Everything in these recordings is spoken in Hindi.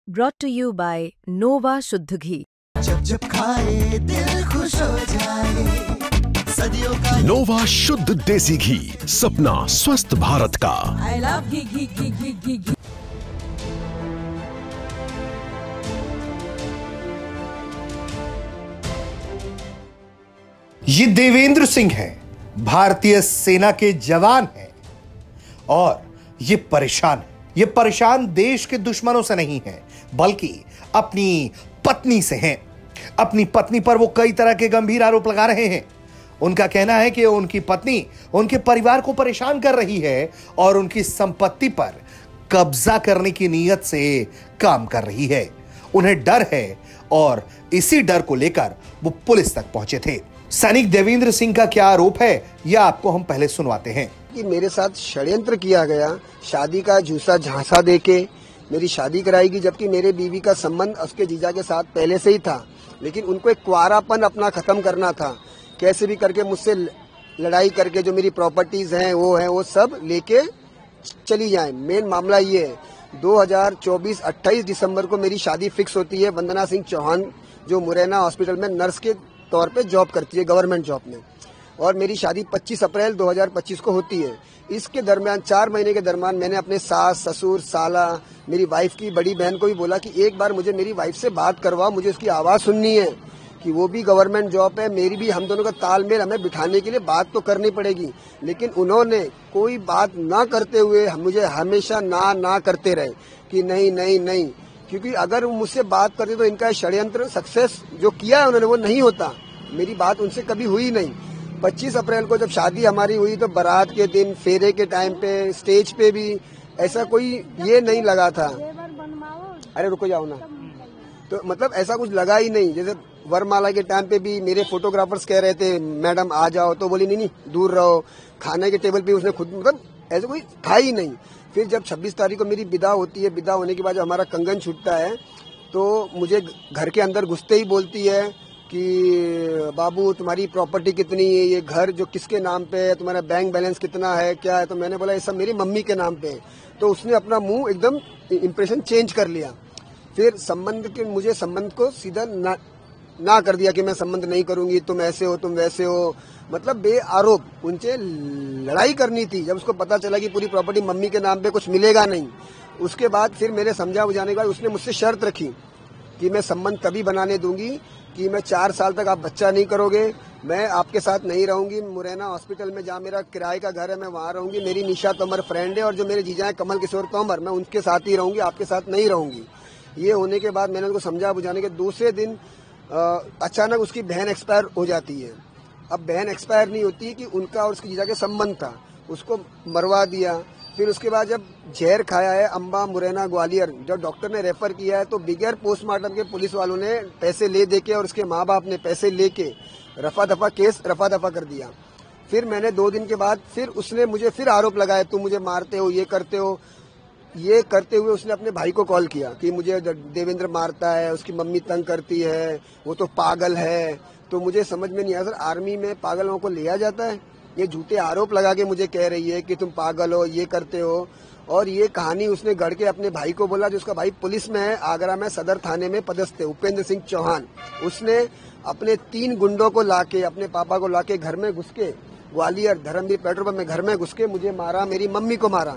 brought to you by Nova शुद्ध घी। जब जब खाए दिल खुश हो जाए, सदियों का नोवा शुद्ध देसी घी, सपना स्वस्थ भारत का। I love घी घी घी घी घी घी। ये देवेंद्र सिंह हैं, भारतीय सेना के जवान हैं और ये परेशान है। ये परेशान देश के दुश्मनों से नहीं है, बल्कि अपनी पत्नी से हैं। अपनी पत्नी पर वो कई तरह के गंभीर आरोप लगा रहे हैं। उनका कहना है कि उनकी पत्नी उनके परिवार को परेशान कर रही है और उनकी संपत्ति पर कब्जा करने की नीयत से काम कर रही है। उन्हें डर है और इसी डर को लेकर वो पुलिस तक पहुंचे थे। सैनिक देवेंद्र सिंह का क्या आरोप है, यह आपको हम पहले सुनवाते हैं। कि मेरे साथ षड्यंत्र किया गया, शादी का झूठा झांसा देके मेरी शादी कराएगी, जबकि मेरे बीवी का संबंध उसके जीजा के साथ पहले से ही था। लेकिन उनको एक कुआरापन अपना खत्म करना था। कैसे भी करके मुझसे लड़ाई करके जो मेरी प्रॉपर्टीज हैं वो सब लेके चली जाएं। मेन मामला ये है, 2024 28 दिसंबर को मेरी शादी फिक्स होती है वंदना सिंह चौहान, जो मुरैना हॉस्पिटल में नर्स के तौर पे जॉब करती है, गवर्नमेंट जॉब में। और मेरी शादी 25 अप्रैल 2025 को होती है। इसके दरमियान 4 महीने के दरमियान मैंने अपने सास, ससुर, साला, मेरी वाइफ की बड़ी बहन को भी बोला कि एक बार मुझे मेरी वाइफ से बात करवाओ, मुझे उसकी आवाज़ सुननी है कि वो भी गवर्नमेंट जॉब है, मेरी भी, हम दोनों का तालमेल हमें बिठाने के लिए बात तो करनी पड़ेगी। लेकिन उन्होंने कोई बात ना करते हुए मुझे हमेशा ना करते रहे कि नहीं, क्योंकि अगर वो मुझसे बात करते तो इनका षड्यंत्र सक्सेस जो किया है उन्होंने वो नहीं होता। मेरी बात उनसे कभी हुई नहीं। 25 अप्रैल को जब शादी हमारी हुई तो बारात के दिन, फेरे के टाइम पे, स्टेज पे भी ऐसा कोई ये नहीं लगा था। अरे रुको जाओ ना, तो मतलब ऐसा कुछ लगा ही नहीं। जैसे वरमाला के टाइम पे भी मेरे फोटोग्राफर्स कह रहे थे मैडम आ जाओ, तो बोली नहीं दूर रहो। खाने के टेबल पे उसने खुद, मतलब ऐसा कोई था ही नहीं। फिर जब 26 तारीख को मेरी विदा होती है, विदा होने के बाद जब हमारा कंगन छूटता है तो मुझे घर के अंदर घुसते ही बोलती है कि बाबू तुम्हारी प्रॉपर्टी कितनी है, ये घर जो किसके नाम पे है, तुम्हारा बैंक बैलेंस कितना है, क्या है। तो मैंने बोला ये सब मेरी मम्मी के नाम पे है। तो उसने अपना मुंह एकदम इम्प्रेशन चेंज कर लिया। फिर मुझे संबंध को सीधा ना कर दिया कि मैं संबंध नहीं करूंगी, तुम ऐसे हो, तुम वैसे हो, मतलब बे आरोप। उनसे लड़ाई करनी थी। जब उसको पता चला कि पूरी प्रॉपर्टी मम्मी के नाम पे, कुछ मिलेगा नहीं, उसके बाद फिर मेरे समझा बुझाने के बाद उसने मुझसे शर्त रखी कि मैं संबंध तभी बनाने दूंगी कि मैं 4 साल तक आप बच्चा नहीं करोगे, मैं आपके साथ नहीं रहूंगी। मुरैना हॉस्पिटल में जहाँ मेरा किराए का घर है मैं वहाँ रहूंगी। मेरी निशा तोमर फ्रेंड है और जो मेरे जीजा है कमल किशोर तोमर, मैं उनके साथ ही रहूंगी, आपके साथ नहीं रहूंगी। ये होने के बाद मैंने उनको समझा बुझाने के दूसरे दिन अचानक उसकी बहन एक्सपायर हो जाती है। अब बहन एक्सपायर नहीं होती कि उनका और उसकी जीजा के संबंध था, उसको मरवा दिया। फिर उसके बाद जब जहर खाया है अम्बा, मुरैना, ग्वालियर, जब डॉक्टर ने रेफर किया है तो बिगैर पोस्टमार्टम के पुलिस वालों ने पैसे ले देके और उसके माँ बाप ने पैसे लेके केस रफा दफा कर दिया। फिर मैंने 2 दिन के बाद फिर उसने मुझे फिर आरोप लगाया, तुम मुझे मारते हो, ये करते हो। ये करते हुए उसने अपने भाई को कॉल किया कि मुझे देवेंद्र मारता है, उसकी मम्मी तंग करती है, वो तो पागल है। तो मुझे समझ में नहीं आया, सर आर्मी में पागलों को लिया जाता है? ये झूठे आरोप लगा के मुझे कह रही है कि तुम पागल हो, ये करते हो। और ये कहानी उसने गढ़ के अपने भाई को बोला, जिसका भाई पुलिस में है, आगरा में सदर थाने में पदस्थ है, उपेंद्र सिंह चौहान। उसने अपने 3 गुंडों को लाके, अपने पापा को लाके घर में घुस के, ग्वालियर धर्मवीर पेट्रोल पंप में घर में घुस के मुझे मारा, मेरी मम्मी को मारा।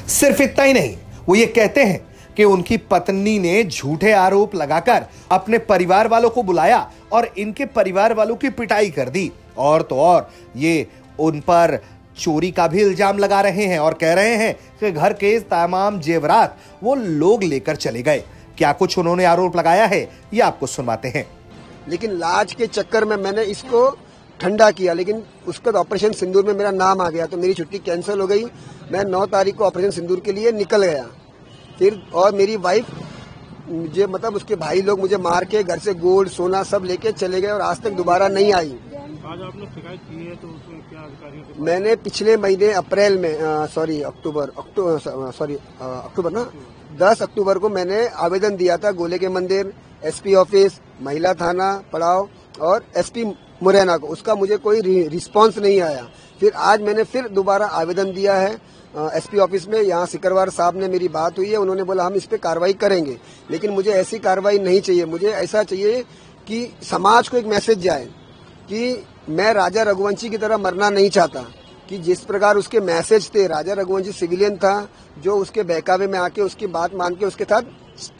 सिर्फ इतना ही नहीं, वो ये कहते हैं कि उनकी पत्नी ने झूठे आरोप लगाकर अपने परिवार वालों को बुलाया और इनके परिवार वालों की पिटाई कर दी। और तो और ये उन पर चोरी का भी इल्जाम लगा रहे हैं और कह रहे हैं कि घर के तमाम जेवरात वो लोग लेकर चले गए। क्या कुछ उन्होंने आरोप लगाया है, ये आपको सुनवाते हैं। लेकिन लाज के चक्कर में मैंने इसको ठंडा किया, लेकिन उसके बाद ऑपरेशन सिंदूर में मेरा नाम आ गया तो मेरी छुट्टी कैंसिल हो गई। मैं 9 तारीख को ऑपरेशन सिंदूर के लिए निकल गया। फिर और मेरी वाइफ मुझे, मतलब उसके भाई लोग मुझे मार के घर से गोल्ड सोना सब लेके चले गए और आज तक दोबारा नहीं आई। आज आपने शिकायत की है तो उसमें क्या अधिकारियों के? मैंने पिछले महीने अप्रैल में अक्टूबर ना 10 अक्टूबर को मैंने आवेदन दिया था गोले के मंदिर, एसपी ऑफिस, महिला थाना पड़ाव और एसपी मुरैना को। उसका मुझे कोई रिस्पांस नहीं आया। फिर आज मैंने फिर दोबारा आवेदन दिया है एसपी ऑफिस में यहाँ सिकरवार साहब ने मेरी बात हुई है, उन्होंने बोला हम इस पे कार्रवाई करेंगे, लेकिन मुझे ऐसी कार्रवाई नहीं चाहिए। मुझे ऐसा चाहिए कि समाज को एक मैसेज जाए कि मैं राजा रघुवंशी की तरह मरना नहीं चाहता, कि जिस प्रकार उसके मैसेज थे, राजा रघुवंशी सिविलियन था जो उसके बहकावे में आके उसकी बात मान के उसके साथ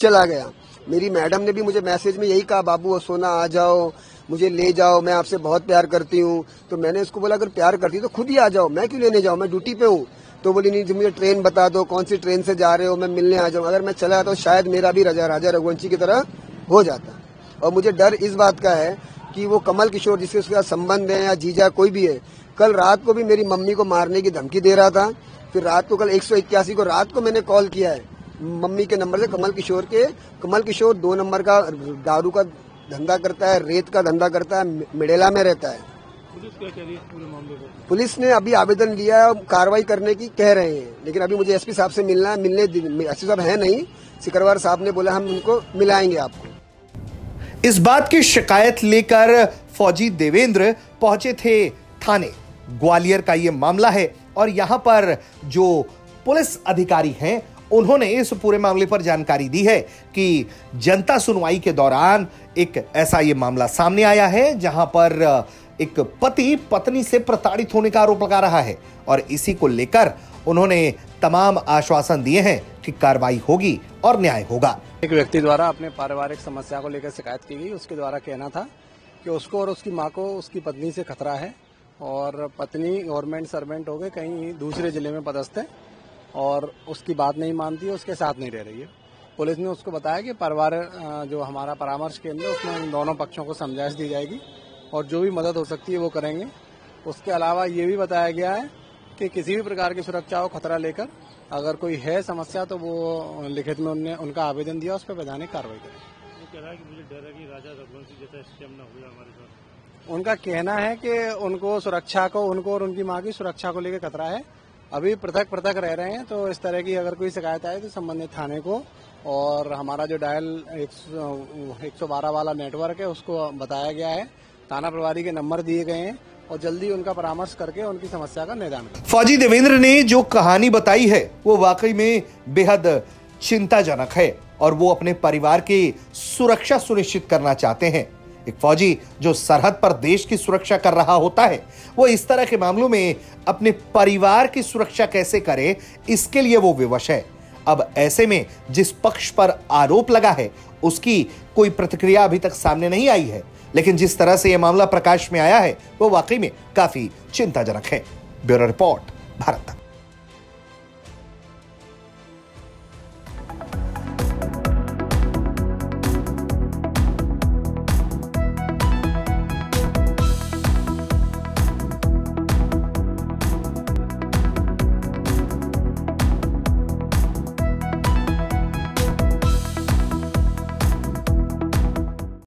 चला गया। मेरी मैडम ने भी मुझे मैसेज में यही कहा, बाबू सोना आ जाओ, मुझे ले जाओ, मैं आपसे बहुत प्यार करती हूँ। तो मैंने उसको बोला अगर प्यार करती तो खुद ही आ जाओ, मैं क्यों लेने जाऊँ, मैं ड्यूटी पे हूँ। तो बोली नहीं, मुझे ट्रेन बता दो, कौन सी ट्रेन से जा रहे हो, मैं मिलने आ जाऊँ। अगर मैं चला तो शायद मेरा भी राजा रघुवंशी की तरह हो जाता। और मुझे डर इस बात का है कि वो कमल किशोर जिसके उसके साथ संबंध है या जीजा कोई भी है, कल रात को भी मेरी मम्मी को मारने की धमकी दे रहा था। फिर रात को कल 181 को रात को मैंने कॉल किया है मम्मी के नंबर से, कमल किशोर 2 नंबर का दारू का धंधा करता है, रेत का धंधा करता है, मिडेला में रहता है। पुलिस क्या कह रही है पूरे मामले को? पुलिस ने अभी आवेदन लिया है, कार्रवाई करने की कह रहे हैं, लेकिन अभी मुझे एसपी साहब से मिलना है। एसपी साहब है नहीं, सिकरवार साहब ने बोला हम उनको मिलाएंगे आपको। इस बात की शिकायत लेकर फौजी देवेंद्र पहुंचे थे थाने। ग्वालियर का यह मामला है और यहां पर जो पुलिस अधिकारी हैं उन्होंने इस पूरे मामले पर जानकारी दी है कि जनता सुनवाई के दौरान एक ऐसा ये मामला सामने आया है जहां पर एक पति पत्नी से प्रताड़ित होने का आरोप लगा रहा है और इसी को लेकर उन्होंने तमाम आश्वासन दिए हैं कि कार्रवाई होगी और न्याय होगा। एक व्यक्ति द्वारा अपने पारिवारिक समस्या को लेकर शिकायत की गई। उसके द्वारा कहना था कि उसको और उसकी मां को उसकी पत्नी से खतरा है और पत्नी गवर्नमेंट सर्वेंट हो गए, कहीं दूसरे जिले में पदस्थ है और उसकी बात नहीं मानती है, उसके साथ नहीं रह रही है। पुलिस ने उसको बताया कि परिवार जो हमारा परामर्श केंद्र है उसमें इन दोनों पक्षों को समझाइश दी जाएगी और जो भी मदद हो सकती है वो करेंगे। उसके अलावा ये भी बताया गया है कि किसी भी प्रकार की सुरक्षा को खतरा लेकर अगर कोई है समस्या तो वो लिखित में उनका आवेदन दिया, उस पर वैधानिक कार्रवाई करें। वो कह रहा है कि मुझे डर है कि राजा रघुवंशी जैसा स्कैम न हो जाए हमारे साथ। उनका कहना है कि उनको सुरक्षा को, उनको और उनकी मां की सुरक्षा को लेकर खतरा है। अभी पृथक रह रहे हैं, तो इस तरह की अगर कोई शिकायत आए तो संबंधित थाने को और हमारा जो डायल 112 वाला नेटवर्क है उसको बताया गया है। थाना प्रभारी के नंबर दिए गए हैं और जल्दी उनका परामर्श करके उनकी समस्या का निदान करें। फौजी देवेंद्र ने जो कहानी बताई है वो वाकई में बेहद चिंताजनक है और वो अपने परिवार की सुरक्षा सुनिश्चित करना चाहते हैं। एक फौजी जो सरहद पर देश की सुरक्षा कर रहा होता है वो इस तरह के मामलों में अपने परिवार की सुरक्षा कैसे करे, इसके लिए वो विवश है। अब ऐसे में जिस पक्ष पर आरोप लगा है उसकी कोई प्रतिक्रिया अभी तक सामने नहीं आई है, लेकिन जिस तरह से यह मामला प्रकाश में आया है वो वाकई में काफी चिंताजनक है। ब्यूरो रिपोर्ट, भारत तक।